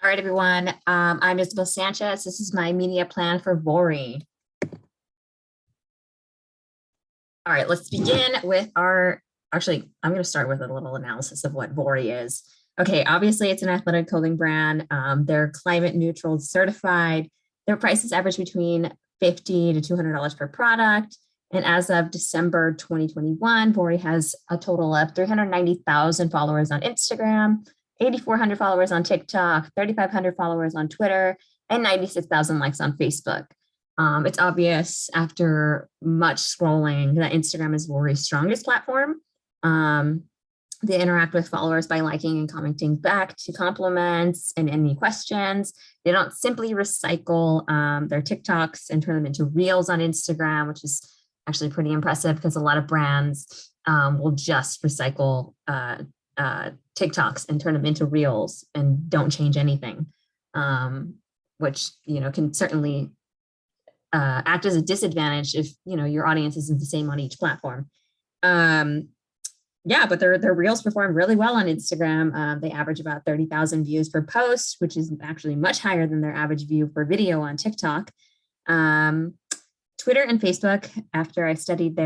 All right, everyone. I'm Isabel Sanchez. This is my media plan for Vuori. All right, let's begin with actually, I'm going to start with a little analysis of what Vuori is. Okay, obviously it's an athletic clothing brand. They're climate neutral certified. Their prices average between $50 to $200 per product. And as of December 2021, Vuori has a total of 390,000 followers on Instagram, 8,400 followers on TikTok, 3,500 followers on Twitter, and 96,000 likes on Facebook. It's obvious after much scrolling that Instagram is Vuori's strongest platform. They interact with followers by liking and commenting back to compliments and any questions. They don't simply recycle their TikToks and turn them into reels on Instagram, which is actually pretty impressive because a lot of brands will just recycle TikToks and turn them into reels and don't change anything, which can certainly act as a disadvantage if your audience isn't the same on each platform. Yeah, but their reels perform really well on Instagram. They average about 30,000 views per post, which is actually much higher than their average view per video on TikTok. Twitter and Facebook, after I studied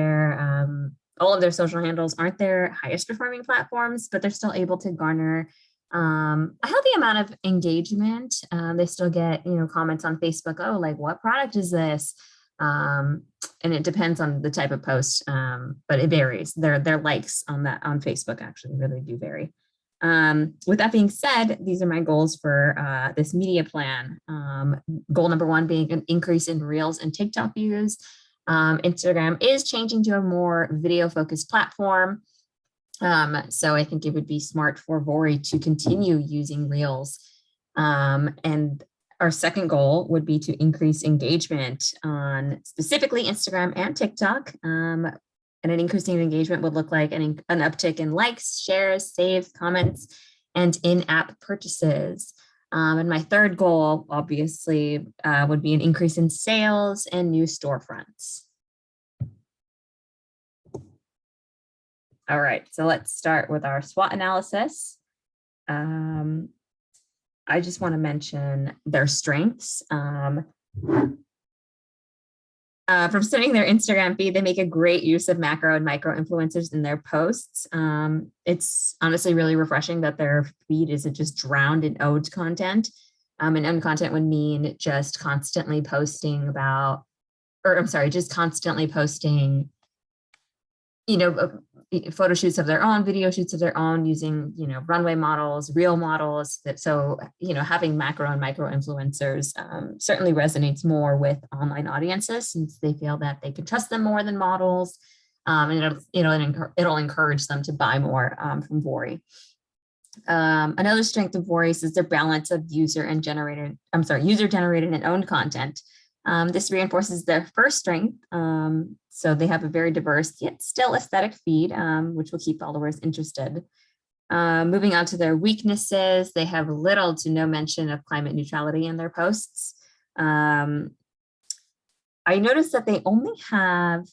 all of their social handles aren't their highest performing platforms, but they're still able to garner a healthy amount of engagement. They still get, comments on Facebook, oh, like, what product is this? And it depends on the type of post, but it varies. Their likes on Facebook actually really do vary. With that being said, these are my goals for this media plan. Goal number one being an increase in Reels and TikTok views. Instagram is changing to a more video-focused platform. So I think it would be smart for Vuori to continue using Reels. And our second goal would be to increase engagement on specifically Instagram and TikTok. And an increasing engagement would look like an uptick in likes, shares, saves, comments, and in-app purchases. And my third goal, obviously, would be an increase in sales and new storefronts. All right, so let's start with our SWOT analysis. I just want to mention their strengths. From studying their Instagram feed, they make a great use of macro and micro influencers in their posts. It's honestly really refreshing that their feed isn't just drowned in ode content. And ode content would mean just constantly posting just constantly posting, photo shoots of their own, video shoots of their own, using, runway models, real models. Having macro and micro influencers certainly resonates more with online audiences, since they feel that they can trust them more than models. And it'll encourage them to buy more from Vuori. Another strength of Vuori is their balance of user-generated and owned content. This reinforces their first strength. So they have a very diverse yet still aesthetic feed, which will keep followers interested. Moving on to their weaknesses, they have little to no mention of climate neutrality in their posts. I noticed that they only have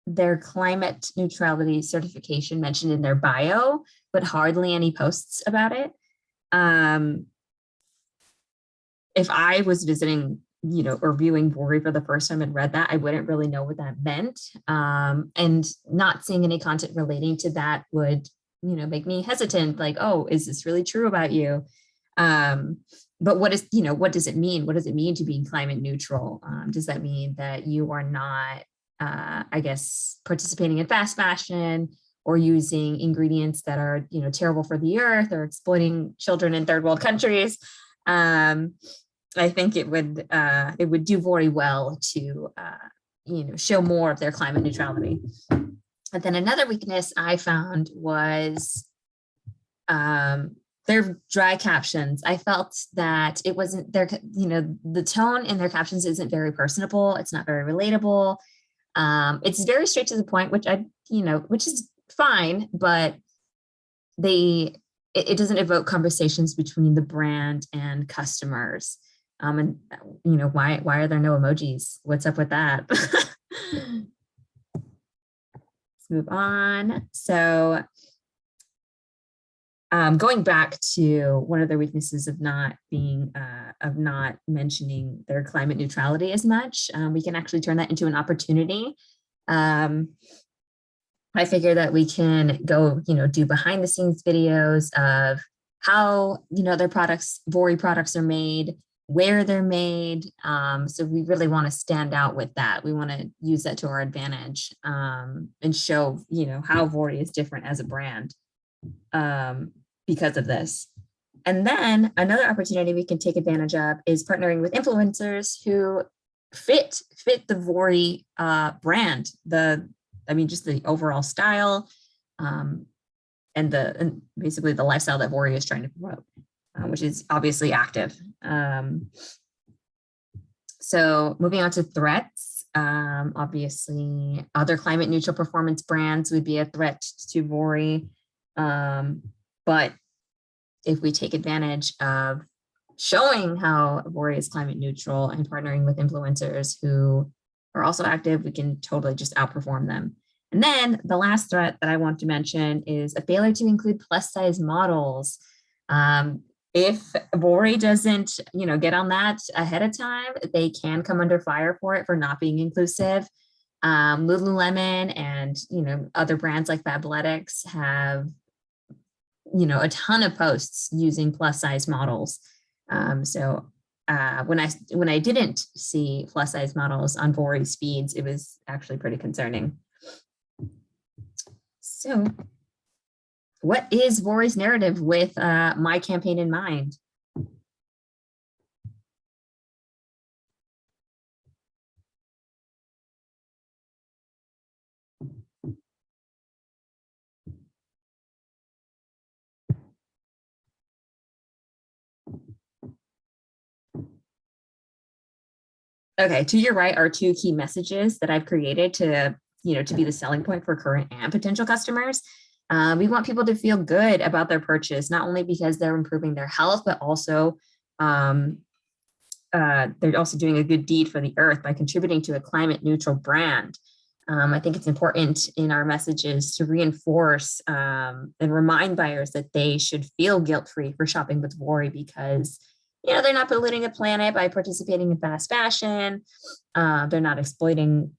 their climate neutrality certification mentioned in their bio, but hardly any posts about it. If I was visiting or viewing Vuori for the first time and read that, I wouldn't really know what that meant. And not seeing any content relating to that would, make me hesitant, like, oh, is this really true about you? But what does it mean? What does it mean to be climate neutral? Does that mean that you are not, participating in fast fashion or using ingredients that are, terrible for the earth or exploiting children in third world countries? I think it would do Vuori well to show more of their climate neutrality. And then another weakness I found was their dry captions. I felt that it wasn't the tone in their captions isn't very personable. It's not very relatable. It's very straight to the point, which which is fine, but it doesn't evoke conversations between the brand and customers. And why are there no emojis? What's up with that? Let's move on. So Going back to one of their weaknesses of not mentioning their climate neutrality as much, we can actually turn that into an opportunity. I figure that we can go, do behind the scenes videos of how, their products, Vuori products are made, where they're made. So we really want to stand out with that. We want to use that to our advantage, and show, how Vuori is different as a brand, because of this. And then another opportunity we can take advantage of is partnering with influencers who fit the Vuori brand, just the overall style, and basically the lifestyle that Vuori is trying to promote, which is obviously active. So moving on to threats, obviously other climate neutral performance brands would be a threat to Vuori. But if we take advantage of showing how Vuori is climate neutral and partnering with influencers who are also active, we can totally just outperform them. And then the last threat that I want to mention is a failure to include plus size models. If Vuori doesn't, get on that ahead of time, they can come under fire for it for not being inclusive. Lululemon and, other brands like Fabletics have, a ton of posts using plus size models. So when I didn't see plus size models on Vuori's feeds, it was actually pretty concerning. So what is Vuori's narrative with my campaign in mind? Okay, to your right are two key messages that I've created to, to be the selling point for current and potential customers. We want people to feel good about their purchase, not only because they're improving their health, but also they're also doing a good deed for the earth by contributing to a climate neutral brand. I think it's important in our messages to reinforce and remind buyers that they should feel guilt-free for shopping with Vuori because they're not polluting the planet by participating in fast fashion. They're not exploiting,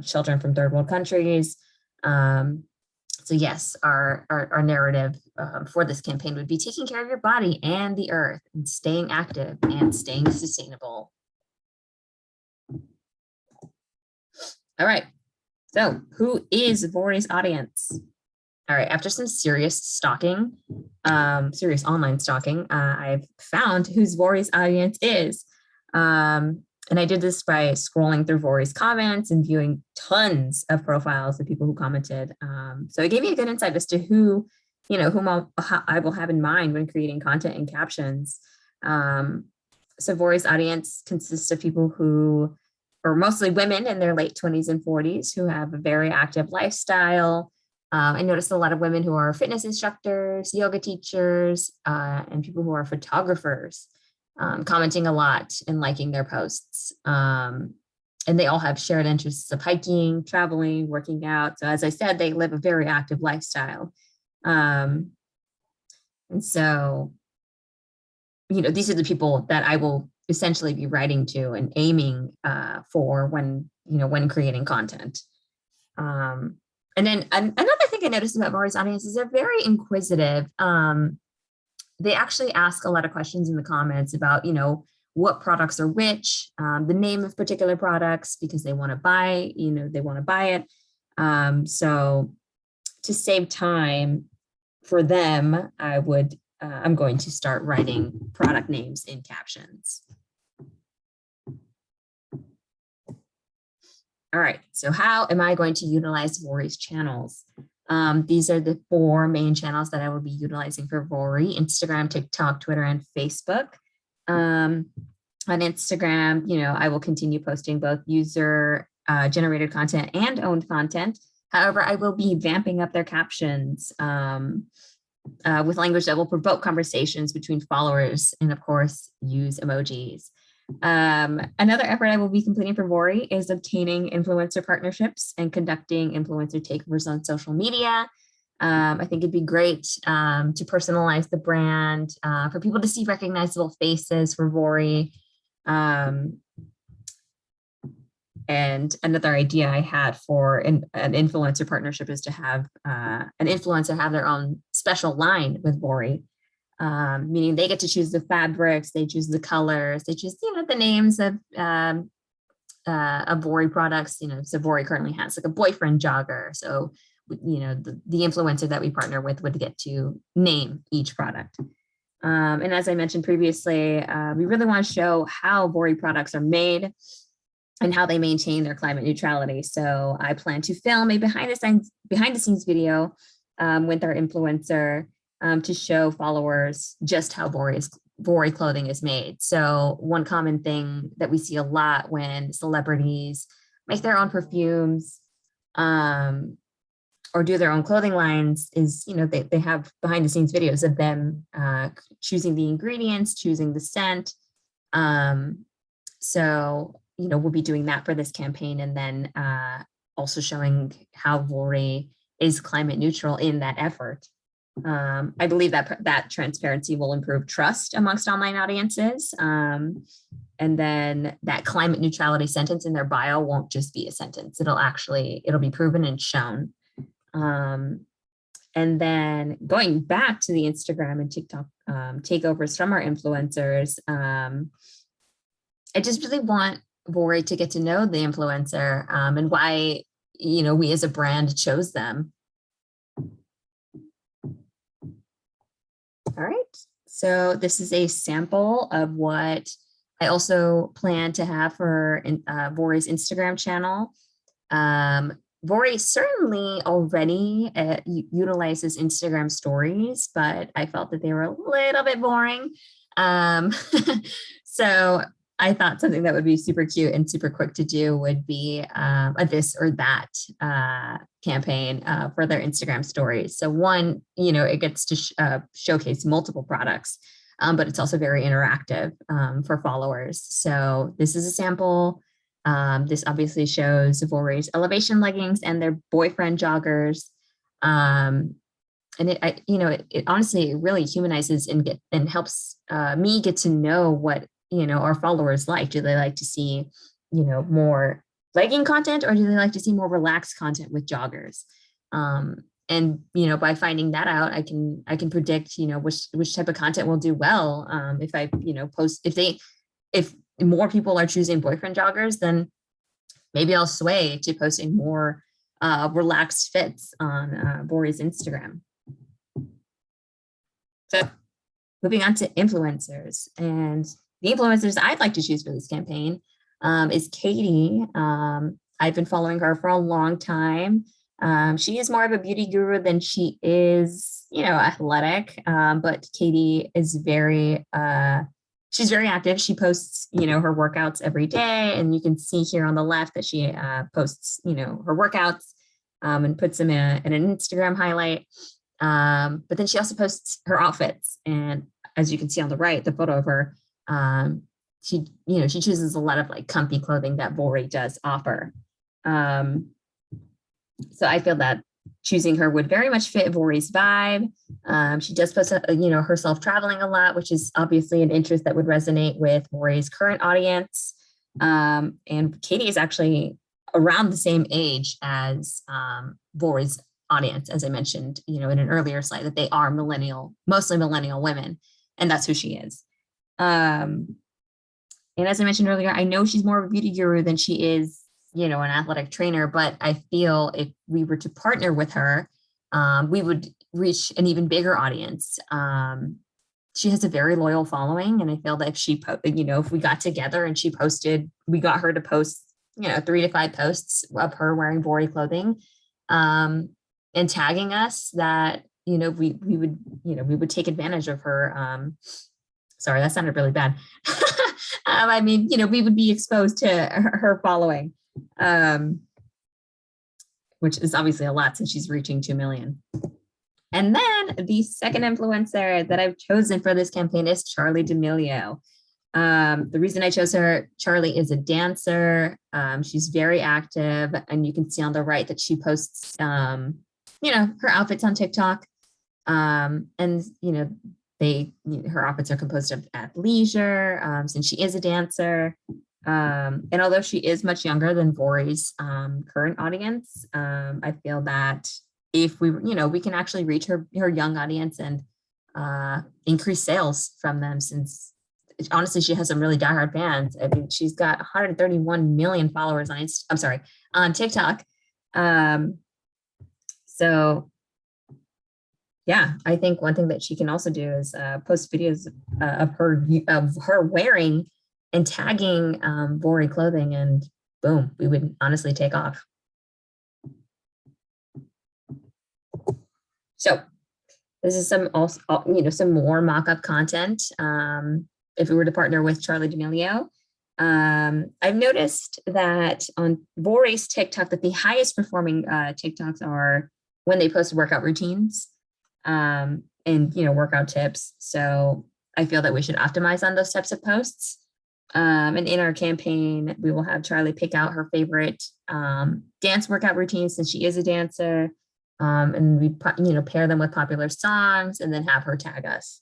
children from third world countries. So yes, our narrative for this campaign would be taking care of your body and the earth and staying active and staying sustainable. All right. So who is Vuori's audience? All right, after some serious stalking, serious online stalking, I've found who Vuori's audience is. And I did this by scrolling through Vuori's comments and viewing tons of profiles of people who commented. So it gave me a good insight as to whom I will have in mind when creating content and captions. So Vuori's audience consists of people who are mostly women in their late 20s and 40s who have a very active lifestyle. I noticed a lot of women who are fitness instructors, yoga teachers, and people who are photographers, commenting a lot and liking their posts. And they all have shared interests of hiking, traveling, working out. So as I said, they live a very active lifestyle. And so, these are the people that I will essentially be writing to and aiming for when creating content. And then another thing I noticed about Vuori's audience is they're very inquisitive. They actually ask a lot of questions in the comments about, what products are which, the name of particular products, because they want to buy, it. So to save time for them, I'm going to start writing product names in captions. All right, so how am I going to utilize Vuori's channels? These are the 4 main channels that I will be utilizing for Vuori: Instagram, TikTok, Twitter, and Facebook. On Instagram, I will continue posting both user generated content and owned content. However, I will be vamping up their captions with language that will provoke conversations between followers and, of course, use emojis. Another effort I will be completing for Vuori is obtaining influencer partnerships and conducting influencer takeovers on social media. I think it'd be great to personalize the brand, for people to see recognizable faces for Vuori. And another idea I had for an influencer partnership is to have an influencer have their own special line with Vuori, meaning they get to choose the fabrics, they choose the colors, they choose, the names of Vuori products. So Vuori currently has like a boyfriend jogger. So, the influencer that we partner with would get to name each product. And as I mentioned previously, we really want to show how Vuori products are made and how they maintain their climate neutrality. So I plan to film a behind the scenes video with our influencer to show followers just how Vuori clothing is made. So one common thing that we see a lot when celebrities make their own perfumes or do their own clothing lines is, they have behind the scenes videos of them choosing the ingredients, choosing the scent. So, we'll be doing that for this campaign, and then also showing how Vuori is climate neutral in that effort. I believe that transparency will improve trust amongst online audiences. And then that climate neutrality sentence in their bio won't just be a sentence. It'll be proven and shown. And then going back to the Instagram and TikTok takeovers from our influencers, I just really want Vuori to get to know the influencer and why, we as a brand chose them. All right, so this is a sample of what I also plan to have for Vuori's Instagram channel. Vuori certainly already utilizes Instagram stories, but I felt that they were a little bit boring. So I thought something that would be super cute and super quick to do would be a this or that campaign for their Instagram stories. So one, it gets to showcase multiple products, but it's also very interactive for followers. So this is a sample. This obviously shows Vuori's elevation leggings and their boyfriend joggers. And it honestly really humanizes and helps me get to know what our followers like. Do they like to see more legging content, or do they like to see more relaxed content with joggers? And by finding that out, I can predict which type of content will do well. If I post, if more people are choosing boyfriend joggers, then maybe I'll sway to posting more relaxed fits on Vuori's Instagram. So moving on to influencers, and the influencers I'd like to choose for this campaign is Katie. I've been following her for a long time. She is more of a beauty guru than she is, athletic. But Katie is she's very active. She posts, her workouts every day, and you can see here on the left that she posts, her workouts and puts them in an Instagram highlight. But then she also posts her outfits, and as you can see on the right, the photo of her. She chooses a lot of like comfy clothing that Vuori does offer. So I feel that choosing her would very much fit Vuori's vibe. She does post, herself traveling a lot, which is obviously an interest that would resonate with Vuori's current audience. And Katie is actually around the same age as Vuori's audience, as I mentioned, in an earlier slide, that they are mostly millennial women, and that's who she is. And as I mentioned earlier, I know she's more of a beauty guru than she is, an athletic trainer, but I feel if we were to partner with her, we would reach an even bigger audience. She has a very loyal following, and I feel that if if we got together and we got her to post, 3 to 5 posts of her wearing Vuori clothing, and tagging us, that, we would take advantage of her. Sorry, that sounded really bad. We would be exposed to her following, which is obviously a lot since she's reaching 2 million. And then the second influencer that I've chosen for this campaign is Charly Dimiglio. The reason I chose her, Charly is a dancer. She's very active, and you can see on the right that she posts her outfits on TikTok. And, her outfits are composed of athleisure, since she is a dancer. And although she is much younger than Vuori's current audience, I feel that if we can actually reach her young audience and increase sales from them, since honestly, she has some really diehard fans. I mean, she's got 131 million followers on TikTok. So yeah, I think one thing that she can also do is post videos of her wearing and tagging Vuori clothing, and boom, we would honestly take off. So this is some more mock-up content. If we were to partner with Charly Dimiglio, I've noticed that on Vuori's TikTok that the highest performing TikToks are when they post workout routines and workout tips. So I feel that we should optimize on those types of posts. And in our campaign, we will have Charly pick out her favorite dance workout routines, since she is a dancer. And we pair them with popular songs and then have her tag us.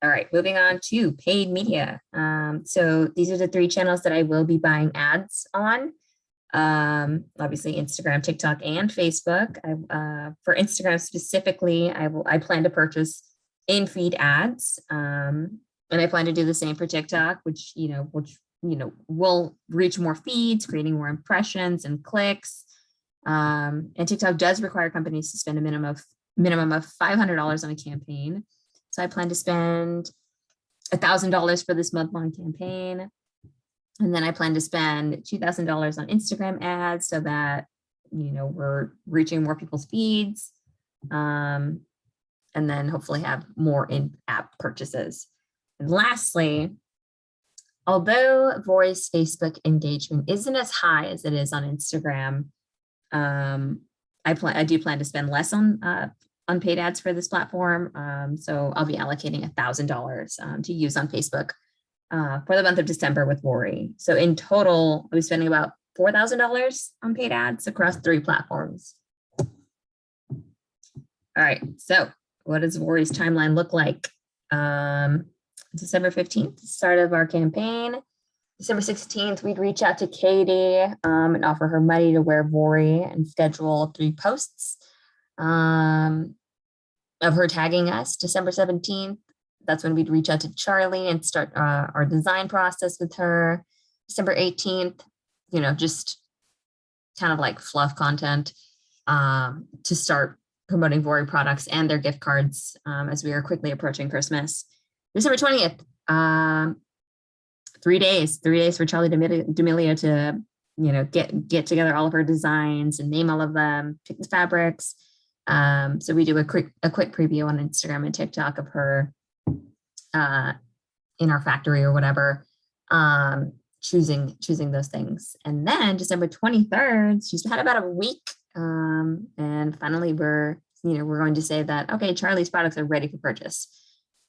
All right, moving on to paid media. So these are the 3 channels that I will be buying ads on. Obviously Instagram, TikTok, and Facebook. For Instagram specifically, I plan to purchase in-feed ads. And I plan to do the same for TikTok, which will reach more feeds, creating more impressions and clicks. And TikTok does require companies to spend a minimum of $500 on a campaign. So I plan to spend $1,000 for this month-long campaign. And then I plan to spend $2,000 on Instagram ads so that, we're reaching more people's feeds. And then hopefully have more in-app purchases. And lastly, although Vuori's Facebook engagement isn't as high as it is on Instagram, I do plan to spend less on paid ads for this platform. So I'll be allocating $1,000 to use on Facebook for the month of December with Vuori. So in total, I'll be spending about $4,000 on paid ads across 3 platforms. All right, so what does Vuori's timeline look like? December 15th, start of our campaign. December 16th, we'd reach out to Katie and offer her money to wear Vuori and schedule 3 posts of her tagging us. December 17th, that's when we'd reach out to Charly and start our design process with her. December 18th, just kind of like fluff content to start promoting Vuori products and their gift cards as we are quickly approaching Christmas. December 20th, 3 days for Charly Dimiglio to, get together all of her designs and name all of them, pick the fabrics. So we do a quick preview on Instagram and TikTok of her in our factory or whatever, choosing those things. And then December 23rd, she's had about a week. And finally we're going to say that, okay, Charly's products are ready for purchase.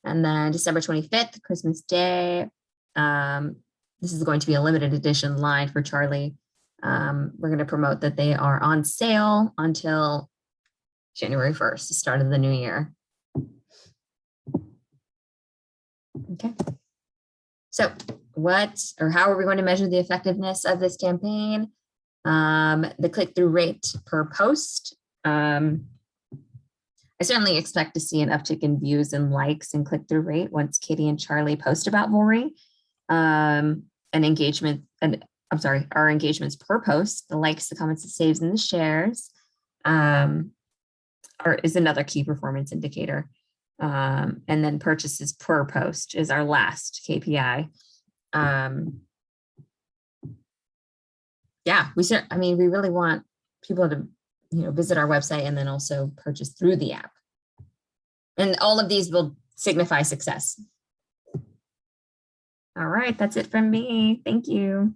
And then December 25th, Christmas Day, this is going to be a limited edition line for Charly. We're going to promote that they are on sale until January 1st, the start of the new year. Okay. So how are we going to measure the effectiveness of this campaign? The click-through rate per post. I certainly expect to see an uptick in views and likes and click-through rate once Katie and Charly post about Vuori. Our engagements per post, the likes, the comments, the saves, and the shares is another key performance indicator. And then purchases per post is our last KPI. We really want people to, visit our website and then also purchase through the app. And all of these will signify success. All right, that's it from me. Thank you.